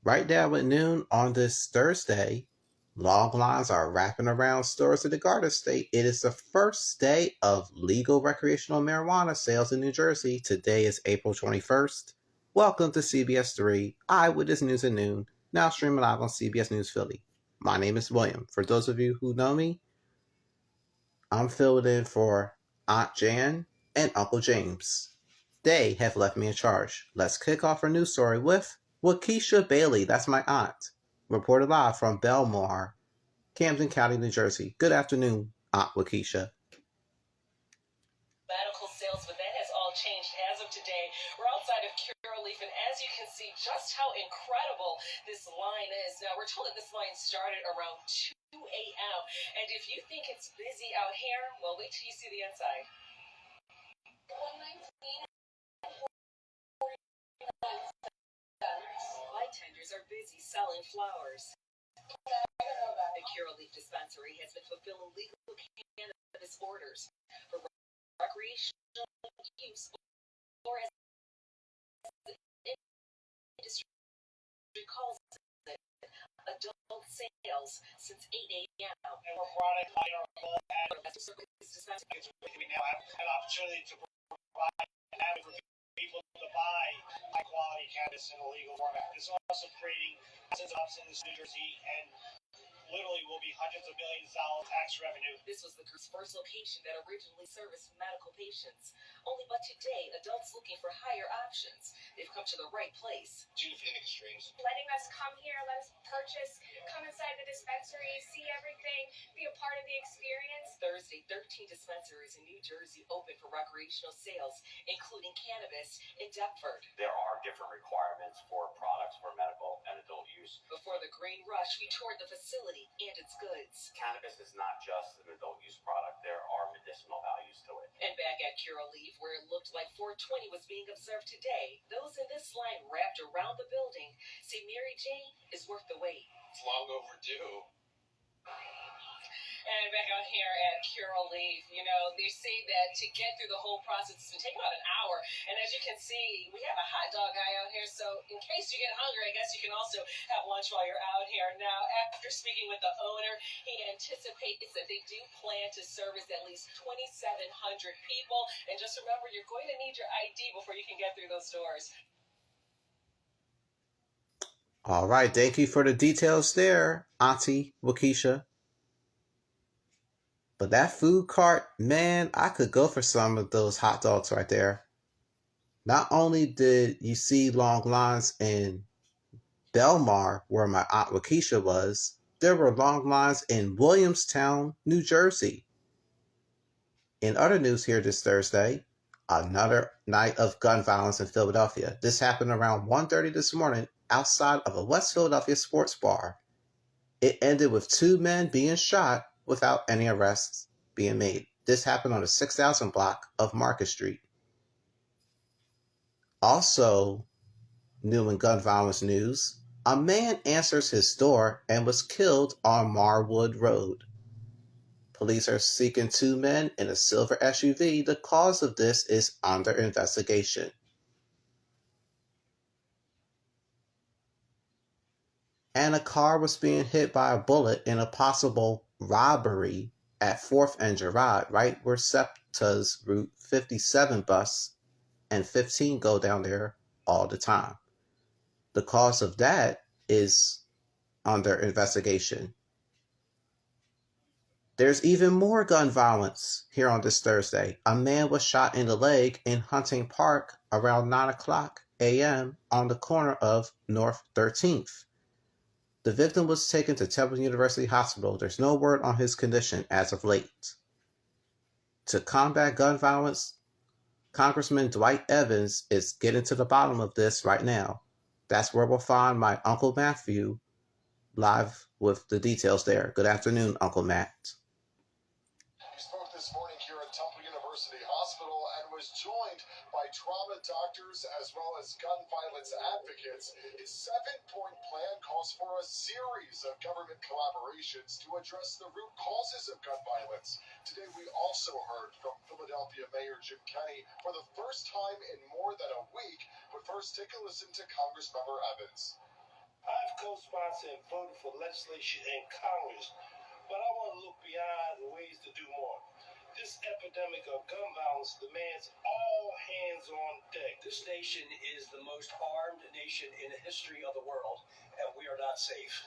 Right now at noon on this Thursday, long lines are wrapping around stores in the Garden State. It is the first day of legal recreational marijuana sales in New Jersey. Today is April 21st. Welcome to CBS 3 Eyewitness News at Noon, now streaming live on CBS News Philly. My name is William. For those of you who know me, I'm filled in for Aunt Jan and Uncle James. They have left me in charge. Let's kick off our news story with Waukesha Bailey, that's my aunt, reported live from Belmar, Camden County, New Jersey. Good afternoon, Aunt Waukesha. Medical sales, but that has all changed as of today. We're outside of Curaleaf, and as you can see just how incredible this line is. Now, we're told that this line started around 2 a.m., and if you think it's busy out here, well, wait till you see the inside. 119. Bartenders are busy selling flowers. The Curaleaf dispensary has been fulfilling legal cannabis orders for recreational use or as the industry calls it, adult sales since 8 a.m. And we're product higher we now have an opportunity to provide an avenue for people to buy high quality cannabis in a legal format. It's also creating jobs in New Jersey and literally will be hundreds of millions of dollars tax revenue. This was the first location that originally serviced medical patients. Only but today, adults looking for higher options. They've come to the right place. Two different extremes. Letting us come here, let us purchase, come inside the dispensary, see everything, be a part of the experience. Thursday, 13 dispensaries in New Jersey open for recreational sales, including cannabis in Deptford. There are different requirements for products for medical and adult use. Before the green rush, we toured the facility and its goods. Cannabis is not just an adult use product. There are medicinal values to it. And back at Curaleaf, where it looked like 420 was being observed today, those in this line wrapped around the building say Mary Jane is worth the wait. It's long overdue. And back out here at Curaleaf, you know, they say that to get through the whole process, it's been taking about an hour. And as you can see, we have a hot dog guy out here. So in case you get hungry, I guess you can also have lunch while you're out here. Now, after speaking with the owner, he anticipates that they do plan to service at least 2,700 people. And just remember, you're going to need your ID before you can get through those doors. All right, thank you for the details there, Auntie Waukesha. But that food cart, man, I could go for some of those hot dogs right there. Not only did you see long lines in Belmar, where my Aunt Waukesha was, there were long lines in Williamstown, New Jersey. In other news here this Thursday, another night of gun violence in Philadelphia. This happened around 1:30 this morning outside of a West Philadelphia sports bar. It ended with two men being shot without any arrests being made. This happened on the 6,000 block of Market Street. Also, new in gun violence news, a man answers his door and was killed on Marwood Road. Police are seeking two men in a silver SUV. The cause of this is under investigation. And a car was being hit by a bullet in a possible robbery at 4th and Girard, right where SEPTA's Route 57 bus and 15 go down there all the time. The cause of that is under investigation. There's even more gun violence here on this Thursday. A man was shot in the leg in Hunting Park around 9 o'clock a.m. on the corner of North 13th. The victim was taken to Temple University Hospital. There's no word on his condition as of late. To combat gun violence, Congressman Dwight Evans is getting to the bottom of this right now. That's where we'll find my Uncle Matthew live with the details there. Good afternoon, Uncle Matt. He spoke this morning here at Temple University Hospital and was joined by trauma doctors as well as gun violence advocates. His 7-point plan calls for a series of government collaborations to address the root causes of gun violence. Today we also heard from Philadelphia Mayor Jim Kenney for the first time in more than a week. But first, take a listen to Congressmember Evans. co-sponsored and voted for legislation in Congress, but I want to look beyond the ways to do more. This epidemic of gun violence demands all hands on deck. This nation is the most armed nation in the history of the world, and we are not safe.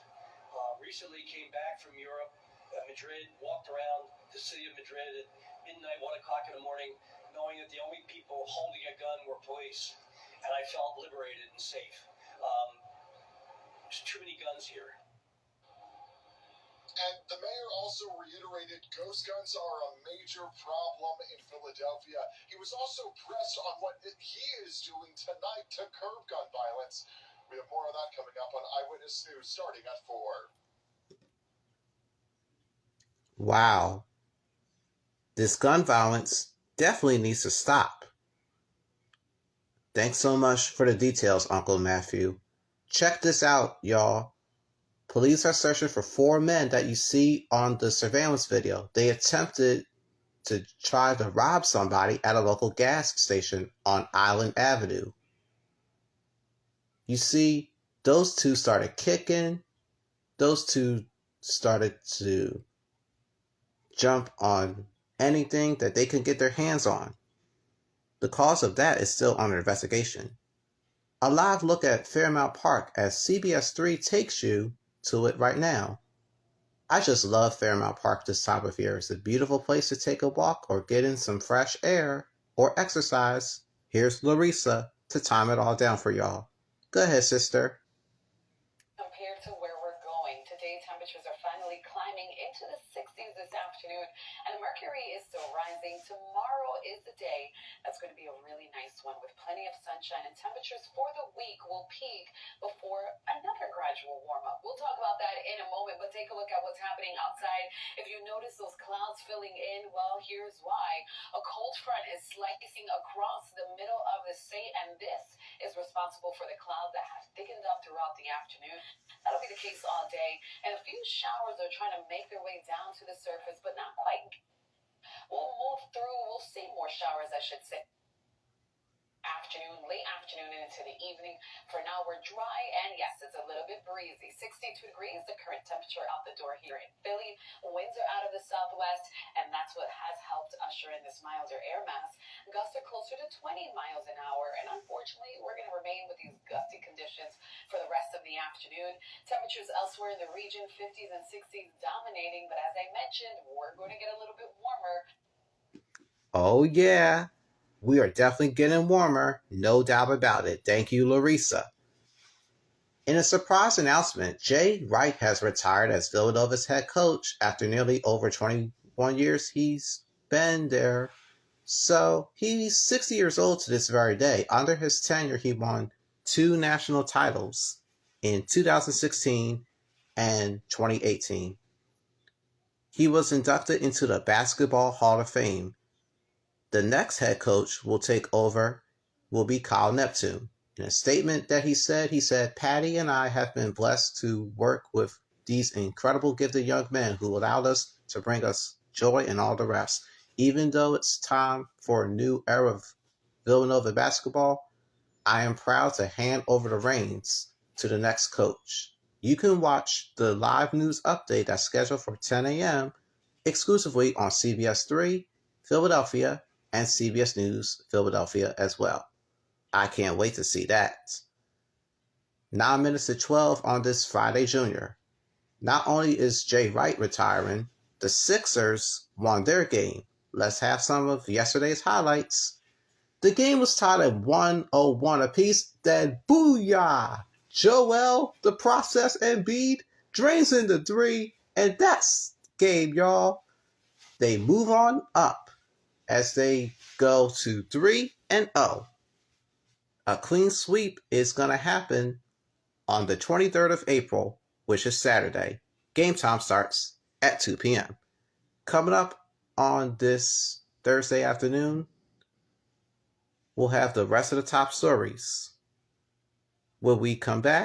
Recently came back from Europe, Madrid, walked around the city of Madrid at midnight, 1 o'clock in the morning, knowing that the only people holding a gun were police, and I felt liberated and safe. There's too many guns here. And the mayor also reiterated ghost guns are a major problem in Philadelphia. He was also pressed on what he is doing tonight to curb gun violence. We have more of that coming up on Eyewitness News starting at 4. Wow. This gun violence definitely needs to stop. Thanks so much for the details, Uncle Matthew. Check this out, y'all. Police are searching for 4 men that you see on the surveillance video. They attempted to try to rob somebody at a local gas station on Island Avenue. You see, those 2 started kicking. Those 2 started to jump on anything that they could get their hands on. The cause of that is still under investigation. A live look at Fairmount Park as CBS 3 takes you to it right now. I just love Fairmount Park this time of year. It's a beautiful place to take a walk or get in some fresh air or exercise. Here's Larissa to time it all down for y'all. Go ahead, sister. Compared to where we're going, today temperatures are finally climbing into the 60s this afternoon, and the mercury is still rising. Tomorrow is the day that's going to be a really nice one with plenty of sunshine, and temperatures for the week will peak before another gradual warm-up. We'll talk about that in a moment, but take a look at what's happening outside. If you notice those clouds filling in, well, here's why. A cold front is slicing across the middle of the state, and this is responsible for the clouds that have thickened up throughout the afternoon. That'll be the case all day, and a few showers are trying to make their way down to the surface, but not quite. We'll move through. We'll see more showers, I should say. Late afternoon and into the evening. For now, we're dry, and yes, it's a little bit breezy. 62 degrees, the current temperature out the door here in Philly. Winds are out of the southwest, and that's what has helped usher in this milder air mass. Gusts are closer to 20 miles an hour, and unfortunately, we're going to remain with these gusty conditions for the rest of the afternoon. Temperatures elsewhere in the region, 50s and 60s dominating, but as I mentioned, we're going to get a little bit warmer. Oh, yeah. We are definitely getting warmer, no doubt about it. Thank you, Larissa. In a surprise announcement, Jay Wright has retired as Villanova's head coach after nearly over 21 years he's been there. So he's 60 years old to this very day. Under his tenure, he won 2 national titles in 2016 and 2018. He was inducted into the Basketball Hall of Fame. The next head coach will take over will be Kyle Neptune. In a statement that he said, Patty and I have been blessed to work with these incredible gifted young men who allowed us to bring us joy and all the rest. Even though it's time for a new era of Villanova basketball, I am proud to hand over the reins to the next coach. You can watch the live news update that's scheduled for 10 a.m. exclusively on CBS 3, Philadelphia, and CBS News Philadelphia as well. I can't wait to see that. 9 minutes to 12 on this Friday Junior. Not only is Jay Wright retiring, the Sixers won their game. Let's have some of yesterday's highlights. The game was tied at 101 apiece. Then booyah! Joel, the process Embiid, drains in the 3, and that's the game, y'all. They move on up as they go to 3-0. A clean sweep is going to happen on the 23rd of April, which is Saturday. Game time starts at 2 p.m. Coming up on this Thursday afternoon, we'll have the rest of the top stories. When we come back,